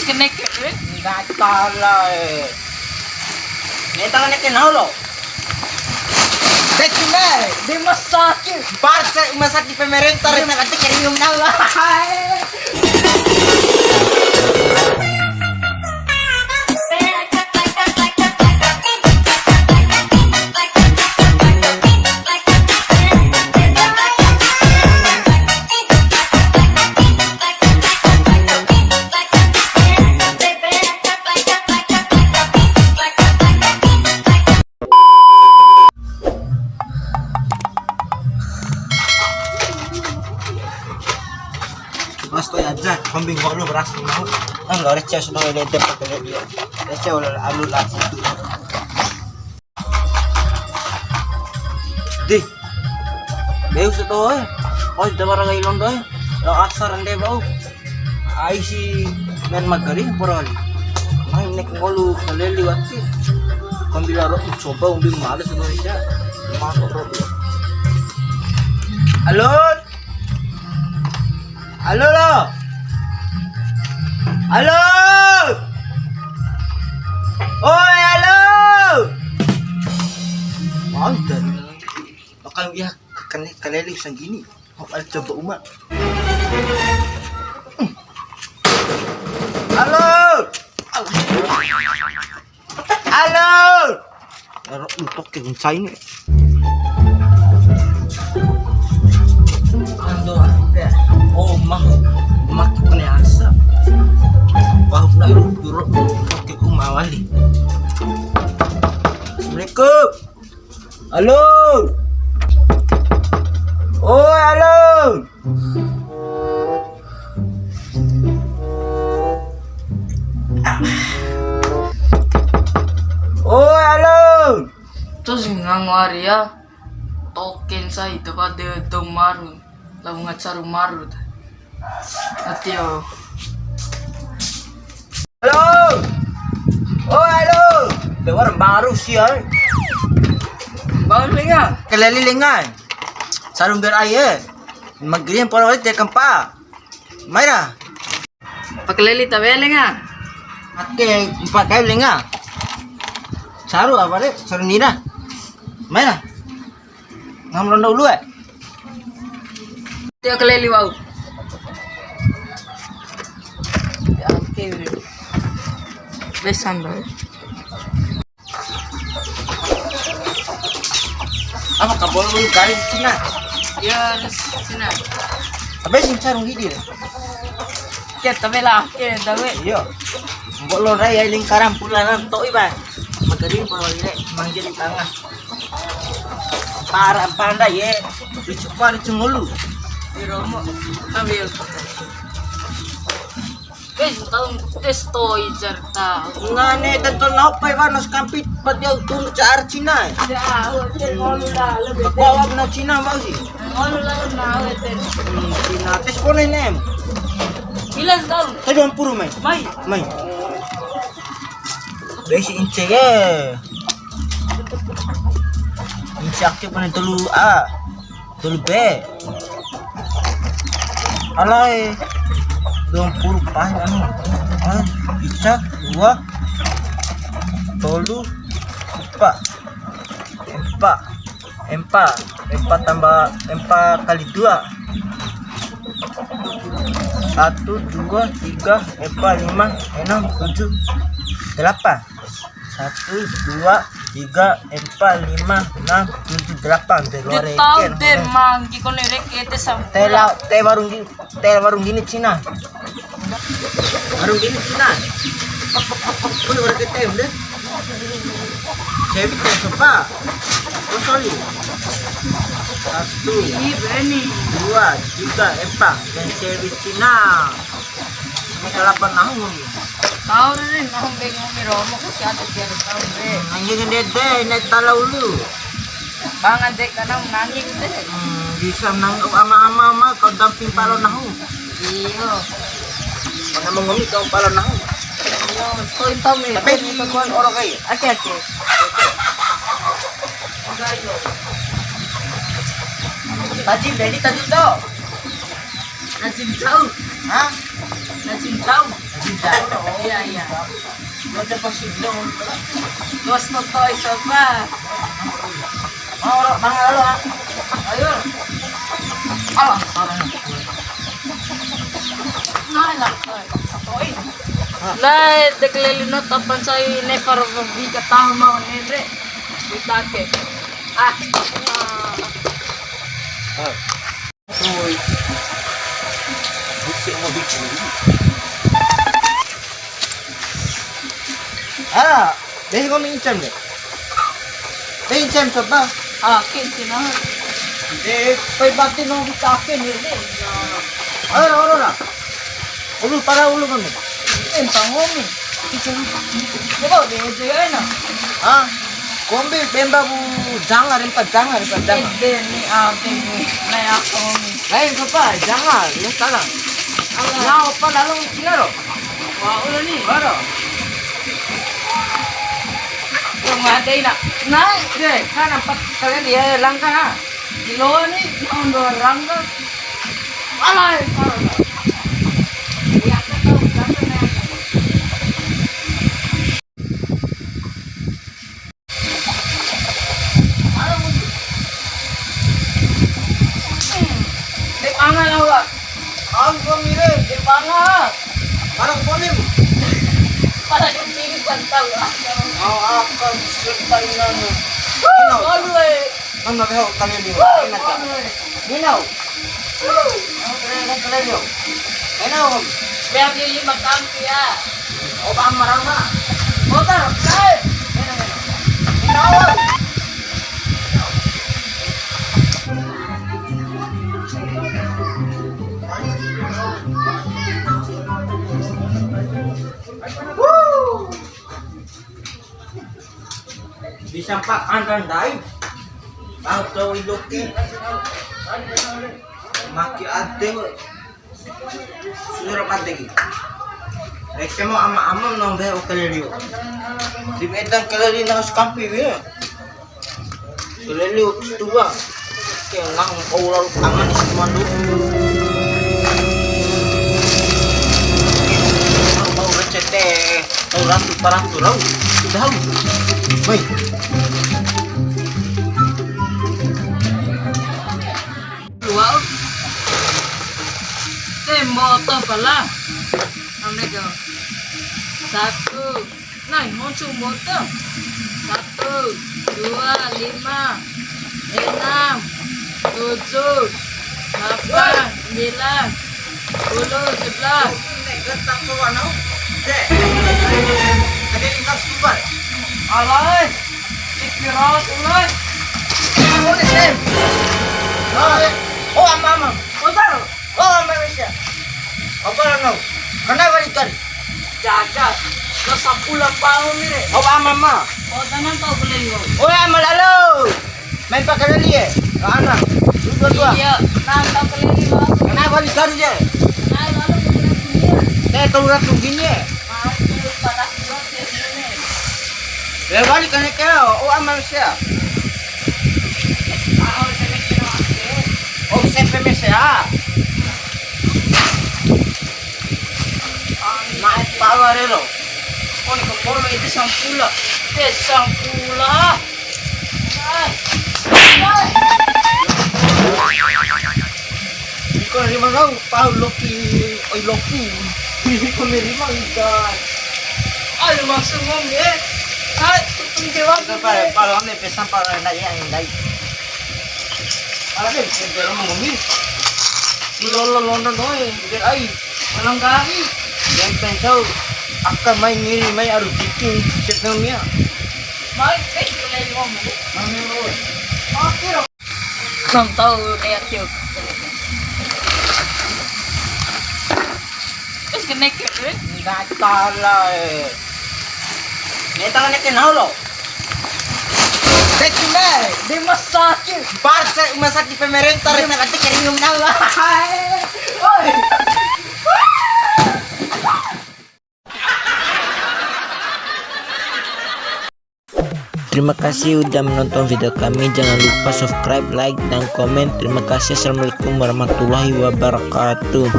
kena ke. Enggak salah eh. Neta kena kenal lo. Betul Di masakit. Parsa masakit pemerintah rin nakati karium na lah. Mas to aja, kambing kok lu beras mau. Enggak receh sudah ada pakai dia. Receh ulah alul lagi itu. Di. Beu seto eh. Oh, da barangay londo eh. Lo asar ande bau. Ai si men magari porali. Main nek ngolu kaleli wati. Kambila ro coba umbing males Indonesia. Masuk ro. Halo. Halo lo. Halo. Oi, halo. Mau dari bakal ya kaleli sang gini. Mau coba umat. Halo. Halo. Ero utok ke kuncai ini. Ando ya. Oh mah makin asa bahwa nak duruk ke rumah wali. Assalamualaikum. Halo. Oh halo. Oh halo. Terus ngangwaria token sa itu pada domarun. Lalu ngacaru marut. Atio. Halo. Oh halo. Dewar baru sih ay. Baru lengan. Kelelilingan. Sarung biar aye. Magriyan para wali tekan pa. Mayra. Pakaleli tabe lengan. Ate pakai lenga. Saru apa deh? Saru nina. Mayra. Ngamron dulu eh. Dia keleli wau. Ya oke. Besan doi. Apa kabel lu kari di Cina? Ya sina. Apa sih sarung gini deh? Ke tabe lah, ke tabe. Iya. Mbok lo raya lingkaran pulanan to iba. Magari por wali rek manggil di tengah. Para pandai ye. Dicepat cengulu. Di Romo ambil. Guys, tahu testo ijarta. Ngane tentu napa iba nos kampit padya tunu car Cina. Ya, hotel ngolu lah lebih. Aku awak na Cina mau sih. Ngolu lah na hotel. Cina tes pone nem. Bilang tahun. Tadi ampuru mai. Mai. Besi ince ke. Ince aktif pada telu A. Telu B. Alai. 20 pas anu. Bisa 2 tolu 4 tambah 4 kali 2 1 2 3 4 5 6 7 8 1 2 3 4 5 6 7 8 Di tahu deh mangki kau nerek itu sampai. teh warung gini Cina Kau udah kita udah saya bikin coba oh sorry 1 Ini berani. 2 3 4 dan servis Cina ini 8 tahun Tahu deh, nahong bingung ni Romo kasi ada dia tahu deh. anjing dede naik talau lu Bangan dek kanang nanging deh. bisa nang ama kau damping palo nahu Iyo. mana mau ngomit kau palo nahu Iyo, stoin tahu ni. tapi itu kan orang kayak Ake. tajim jadi tajim tuh Najin tahu. hah Najin tahu. Iya, iya. Ada pasiglo. Gusto to, isa pa. Mga lalo ha. Ayun. Ah, parang. Nalakay. Oy. Lai, deklelino tapan sa ine para mabiga tama nire. Bitake. Ah. Uy. Gusto mo bicho. Dahil ko may incam deh. May incam sa ba? Akin sina. Pay bati nung bitake nire. Ano na? Ulo para ulo kami. Pangomi. Diba, di na. Ha? Kombi bemba bu jangan rin pa. Hindi ni ating na ako. Lain ka pa, jangan. Yung talang. Nao pa lalong kinaro. Waulo ni. Baro. Yung aday na. Na, de, kana pat kalian dia langka ha. Dilo ni, ondo langka. Alay, parang. Ya, tahu langka na. Di pangan awak. Ang pamire, Di pangan. parang polim. Para yung tingin kantal. Ang akal sertain na no. Alay. Ang nabihaw kami niyo. Ginaw. Ang kaya niyo. Ginaw. Biar dia magkampi ya. O ba marang na? Motor, kay. Ginaw. Disampak andan dai. Auto iluki. Maki ade. Sudah pategi. Rekse mo ama-ama nang be o kaleliyo. Di bedang kaleli nang skampi be. Kaleliyo tua. Kaya nang oral aman di semando. Mau recete. Tau ratu paratu rau. Sudah. Baik. Wow. Motor pala. Ano ko? 1. Nay, muncul motor. 1, 2, 5, 6, 7, 8, 9, 10, 11, 11. Gantang ko ano? Ada ikas tubar. Alay. Ikirat ulay. Ulit din. Oh, ama. Motor. Oh, Malaysia. Apa lang? Kana balikan. Jagat. Lo 10 tahun ni. Oh, mama. O tanan tau boleh yo. Oh, malalo. Main pakalali eh. Kana. Dua. Iya, nang tau kelili lo. Kana balikan je. Nay lalu boleh sini. Tau rat gini eh. Mau pada kilo sini. Balikan ke. Oh, Malaysia. Mau sini kena. Oh, sempre Malaysia. Naik power lo. Oh, ni kepala itu sampula. Sampula. Ay. Iko lima kau, pau Loki, oi Loki. Iko lima ikan. Ay, masuk ngom ye. Ay, tutung jawab. Para ane pesan para na yang dai. Para deh, pero mengumbi. Lolo London doy, biar ai. Walang gabi. Yang pensau akan main ngiri main harus bikin setengahnya. Mai, kelili ngom. Mami lo. Okey. 6 tahun reaktif. Terus kena ke? Enggak salah. Neta kan kenal lo. Sekina, Di masakit. parsa masakit pemerintah rin nakati kering nawa. Oi. Terima kasih udah menonton video kami. Jangan lupa subscribe, like, dan komen. Terima kasih. Assalamualaikum warahmatullahi wabarakatuh.